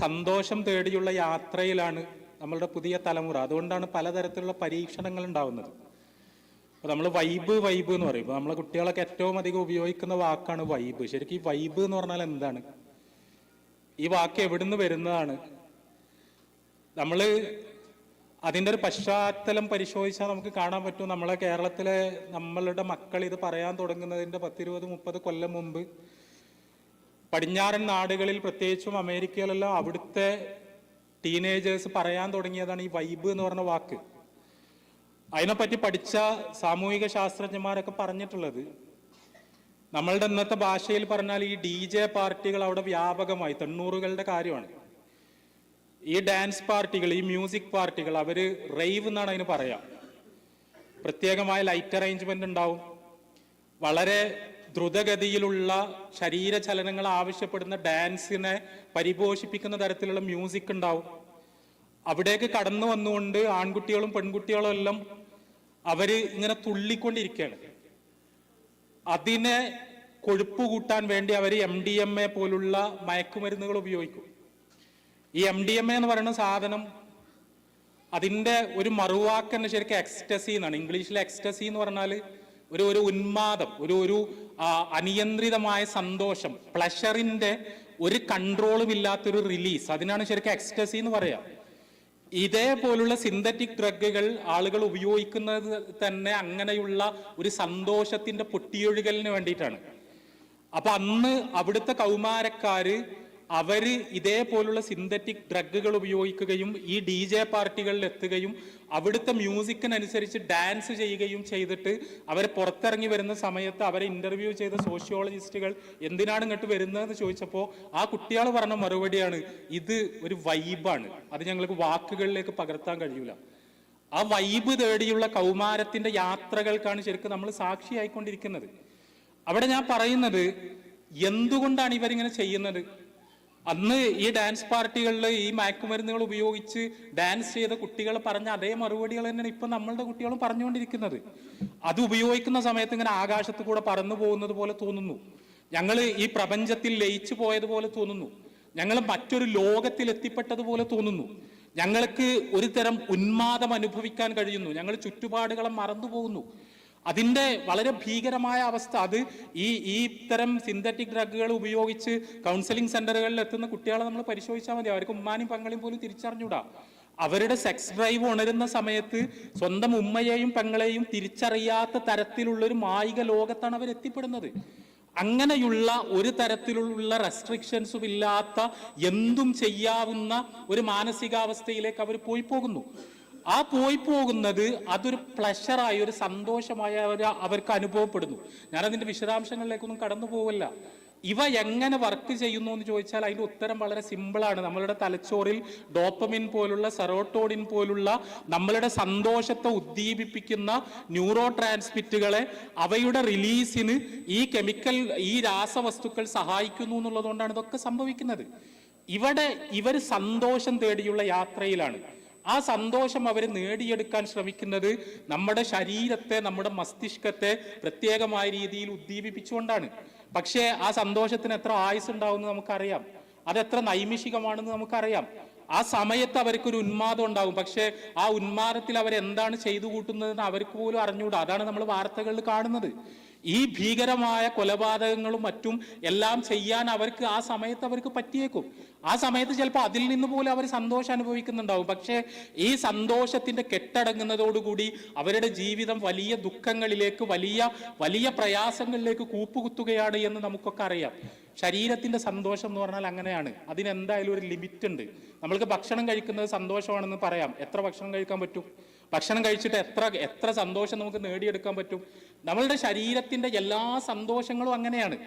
സന്തോഷം തേടിയുള്ള യാത്രയിലാണ് നമ്മളുടെ പുതിയ തലമുറ. അതുകൊണ്ടാണ് പലതരത്തിലുള്ള പരീക്ഷണങ്ങൾ ഉണ്ടാവുന്നത്. അപ്പോൾ നമ്മൾ വൈബ് എന്ന് പറയും. ഇപ്പോൾ നമ്മളെ കുട്ടികളൊക്കെ ഏറ്റവും അധികം ഉപയോഗിക്കുന്ന വാക്കാണ് വൈബ്. ശരിക്കും ഈ വൈബ് എന്ന് പറഞ്ഞാൽ എന്താണ്? ഈ വാക്ക് എവിടുന്ന് വരുന്നതാണ്? നമ്മൾ അതിൻ്റെ ഒരു പശ്ചാത്തലം പരിശോധിച്ചാൽ നമുക്ക് കാണാൻ പറ്റും. നമ്മളെ കേരളത്തിലെ നമ്മളുടെ മക്കൾ ഇത് പറയാൻ തുടങ്ങുന്നതിൻ്റെ 10-20-30 കൊല്ലം മുമ്പ് പടിഞ്ഞാറൻ നാടുകളിൽ, പ്രത്യേകിച്ചും അമേരിക്കയിലെല്ലാം അവിടുത്തെ ടീനേജേഴ്സ് പറയാൻ തുടങ്ങിയതാണ് ഈ വൈബ് എന്ന് പറഞ്ഞ വാക്ക്. അതിനെപ്പറ്റി പഠിച്ച സാമൂഹിക ശാസ്ത്രജ്ഞന്മാരൊക്കെ പറഞ്ഞിട്ടുള്ളത്, നമ്മളുടെ ഇന്നത്തെ ഭാഷയിൽ പറഞ്ഞാൽ ഈ DJ പാർട്ടികൾ അവിടെ വ്യാപകമായി, 90കളുടെ കാര്യമാണ്. ഈ ഡാൻസ് പാർട്ടികൾ, ഈ മ്യൂസിക് പാർട്ടികൾ, അവര് റേവ് എന്നാണ് അതിന് പറയാം. പ്രത്യേകമായ ലൈറ്റ് അറേഞ്ച്മെന്റ് ഉണ്ടാവും, വളരെ ദ്രുതഗതിയിലുള്ള ശരീരചലനങ്ങൾ ആവശ്യപ്പെടുന്ന ഡാൻസിനെ പരിപോഷിപ്പിക്കുന്ന തരത്തിലുള്ള മ്യൂസിക് ഉണ്ടാവും. അവിടേക്ക് കടന്നു വന്നുകൊണ്ട് ആൺകുട്ടികളും പെൺകുട്ടികളും എല്ലാം അവര് ഇങ്ങനെ തുള്ളിക്കൊണ്ടിരിക്കുകയാണ്. അതിനെ കൊഴുപ്പ് കൂട്ടാൻ വേണ്ടി അവർ MDMA പോലുള്ള മയക്കുമരുന്നുകൾ ഉപയോഗിക്കും. ഈ MDMA എന്ന് പറയുന്ന സാധനം, അതിൻ്റെ ഒരു മറുവാക്ക് തന്നെ ശരിക്കും എക്സ്റ്റസി എന്നാണ്. ഇംഗ്ലീഷിലെ എക്സ്റ്റസി എന്ന് പറഞ്ഞാൽ ഒരു ഉന്മാദം, ഒരു അനിയന്ത്രിതമായ സന്തോഷം, പ്ലഷറിന്റെ ഒരു കൺട്രോളും ഇല്ലാത്തൊരു റിലീസ്, അതിനാണ് ശരിക്കും എക്സ്റ്റസി എന്ന് പറയാം. ഇതേപോലുള്ള സിന്തറ്റിക് ഡ്രഗുകൾ ആളുകൾ ഉപയോഗിക്കുന്നത് തന്നെ അങ്ങനെയുള്ള ഒരു സന്തോഷത്തിന്റെ പൊട്ടിയൊഴുകലിന് വേണ്ടിയിട്ടാണ്. അപ്പൊ അന്ന് അവിടുത്തെ കൗമാരക്കാര് അവര് ഇതേപോലുള്ള സിന്തറ്റിക് ഡ്രഗുകൾ ഉപയോഗിക്കുകയും ഈ DJ പാർട്ടികളിൽ എത്തുകയും അവിടുത്തെ മ്യൂസിക്കിനനുസരിച്ച് ഡാൻസ് ചെയ്യുകയും ചെയ്തിട്ട് അവർ പുറത്തിറങ്ങി വരുന്ന സമയത്ത് അവരെ ഇന്റർവ്യൂ ചെയ്ത സോഷ്യോളജിസ്റ്റുകൾ എന്തിനാണ് ഇങ്ങോട്ട് വരുന്നതെന്ന് ചോദിച്ചപ്പോൾ ആ കുട്ടികൾ പറഞ്ഞ മറുപടിയാണ്, ഇത് ഒരു വൈബാണ്, അത് ഞങ്ങൾക്ക് വാക്കുകളിലേക്ക് പകർത്താൻ കഴിയൂല. ആ വൈബ് തേടിയുള്ള കൗമാരത്തിന്റെ യാത്രകൾക്കാണ് ശരിക്കും നമ്മൾ സാക്ഷിയായിക്കൊണ്ടിരിക്കുന്നത്. അവിടെ ഞാൻ പറയുന്നത്, എന്തുകൊണ്ടാണ് ഇവരിങ്ങനെ ചെയ്യുന്നത്? അന്ന് ഈ ഡാൻസ് പാർട്ടികളിൽ ഈ മയക്കുമരുന്നുകൾ ഉപയോഗിച്ച് ഡാൻസ് ചെയ്ത കുട്ടികൾ പറഞ്ഞ അതേ മറുപടികൾ തന്നെയാണ് ഇപ്പൊ നമ്മളുടെ കുട്ടികളും പറഞ്ഞുകൊണ്ടിരിക്കുന്നത്. അത് ഉപയോഗിക്കുന്ന സമയത്ത് ഇങ്ങനെ ആകാശത്ത് കൂടെ പറന്നു പോകുന്നത് പോലെ തോന്നുന്നു, ഞങ്ങൾ ഈ പ്രപഞ്ചത്തിൽ ലയിച്ചു പോയതുപോലെ തോന്നുന്നു, ഞങ്ങൾ മറ്റൊരു ലോകത്തിൽ എത്തിപ്പെട്ടതുപോലെ തോന്നുന്നു, ഞങ്ങൾക്ക് ഒരു തരം ഉന്മാദം അനുഭവിക്കാൻ കഴിയുന്നു, ഞങ്ങൾ ചുറ്റുപാടുകളെ മറന്നു പോകുന്നു. അതിൻ്റെ വളരെ ഭീകരമായ അവസ്ഥ, അത് ഈ ഇത്തരം സിന്തറ്റിക് ഡ്രഗുകൾ ഉപയോഗിച്ച് കൗൺസിലിംഗ് സെന്ററുകളിൽ എത്തുന്ന കുട്ടികളെ നമ്മൾ പരിശോധിച്ചാൽ മതി. അവർക്ക് ഉമ്മാനും പെങ്ങളെയും പോലും തിരിച്ചറിഞ്ഞൂടാ. അവരുടെ സെക്സ് ഡ്രൈവ് ഉണരുന്ന സമയത്ത് സ്വന്തം ഉമ്മയെയും പെങ്ങളെയും തിരിച്ചറിയാത്ത തരത്തിലുള്ളൊരു മായിക ലോകത്താണ് അവർ എത്തിപ്പെടുന്നത്. അങ്ങനെയുള്ള ഒരു തരത്തിലുള്ള റെസ്ട്രിക്ഷൻസും ഇല്ലാത്ത എന്തും ചെയ്യാവുന്ന ഒരു മാനസികാവസ്ഥയിലേക്ക് അവർ പോയി പോകുന്നു. ആ പോയി പോകുന്നത് അതൊരു പ്ലഷറായി, ഒരു സന്തോഷമായി അവർക്ക് അനുഭവപ്പെടുന്നു. ഞാനതിൻ്റെ വിശദാംശങ്ങളിലേക്കൊന്നും കടന്നു പോവില്ല. ഇവ എങ്ങനെ വർക്ക് ചെയ്യുന്നു എന്ന് ചോദിച്ചാൽ അതിൻ്റെ ഉത്തരം വളരെ സിമ്പിളാണ്. നമ്മളുടെ തലച്ചോറിൽ ഡോപ്പമിൻ പോലുള്ള, സെറോട്ടോണിൻ പോലുള്ള നമ്മളുടെ സന്തോഷത്തെ ഉദ്ദീപിപ്പിക്കുന്ന ന്യൂറോ ട്രാൻസ്മിറ്റുകളെ അവയുടെ റിലീസിന് ഈ രാസവസ്തുക്കൾ സഹായിക്കുന്നു എന്നുള്ളതുകൊണ്ടാണ് ഇതൊക്കെ സംഭവിക്കുന്നത്. ഇവർ സന്തോഷം തേടിയുള്ള യാത്രയിലാണ്. ആ സന്തോഷം അവർ നേടിയെടുക്കാൻ ശ്രമിക്കുന്നത് നമ്മുടെ ശരീരത്തെ, നമ്മുടെ മസ്തിഷ്കത്തെ പ്രത്യേകമായ രീതിയിൽ ഉദ്ദീപിപ്പിച്ചുകൊണ്ടാണ്. പക്ഷേ ആ സന്തോഷത്തിന് എത്ര ആയുസ് ഉണ്ടാവുമെന്ന് നമുക്കറിയാം, അതെത്ര നൈമിഷികമാണെന്ന് നമുക്കറിയാം. ആ സമയത്ത് അവർക്കൊരു ഉന്മാദം ഉണ്ടാവും, പക്ഷേ ആ ഉന്മാദത്തിൽ അവരെന്താണ് ചെയ്തു കൂട്ടുന്നതെന്ന് അവർക്ക് പോലും അറിഞ്ഞുകൂടാ. അതാണ് നമ്മൾ വാർത്തകളിൽ കാണുന്നത്. ഈ ഭീകരമായ കൊലപാതകങ്ങളും മറ്റും എല്ലാം ചെയ്യാൻ അവർക്ക് ആ സമയത്ത് അവർക്ക് പറ്റിയേക്കും. ആ സമയത്ത് ചിലപ്പോൾ അതിൽ നിന്ന് പോലും അവർ സന്തോഷം അനുഭവിക്കുന്നുണ്ടാവും. പക്ഷേ ഈ സന്തോഷത്തിന്റെ കെട്ടടങ്ങുന്നതോടുകൂടി അവരുടെ ജീവിതം വലിയ ദുഃഖങ്ങളിലേക്ക്, വലിയ പ്രയാസങ്ങളിലേക്ക് കൂപ്പുകുത്തുകയാണ് എന്ന് നമുക്കൊക്കെ അറിയാം. ശരീരത്തിന്റെ സന്തോഷം എന്ന് പറഞ്ഞാൽ അങ്ങനെയാണ്. അതിനെന്തായാലും ഒരു ലിമിറ്റ് ഉണ്ട്. നമ്മൾക്ക് ഭക്ഷണം കഴിക്കുന്നത് സന്തോഷമാണെന്ന് പറയാം. എത്ര ഭക്ഷണം കഴിക്കാൻ പറ്റും? ഭക്ഷണം കഴിച്ചിട്ട് എത്ര സന്തോഷം നമുക്ക് നേടിയെടുക്കാൻ പറ്റും? നമ്മളുടെ ശരീരത്തിന്റെ എല്ലാ സന്തോഷങ്ങളും അങ്ങനെയാണ്.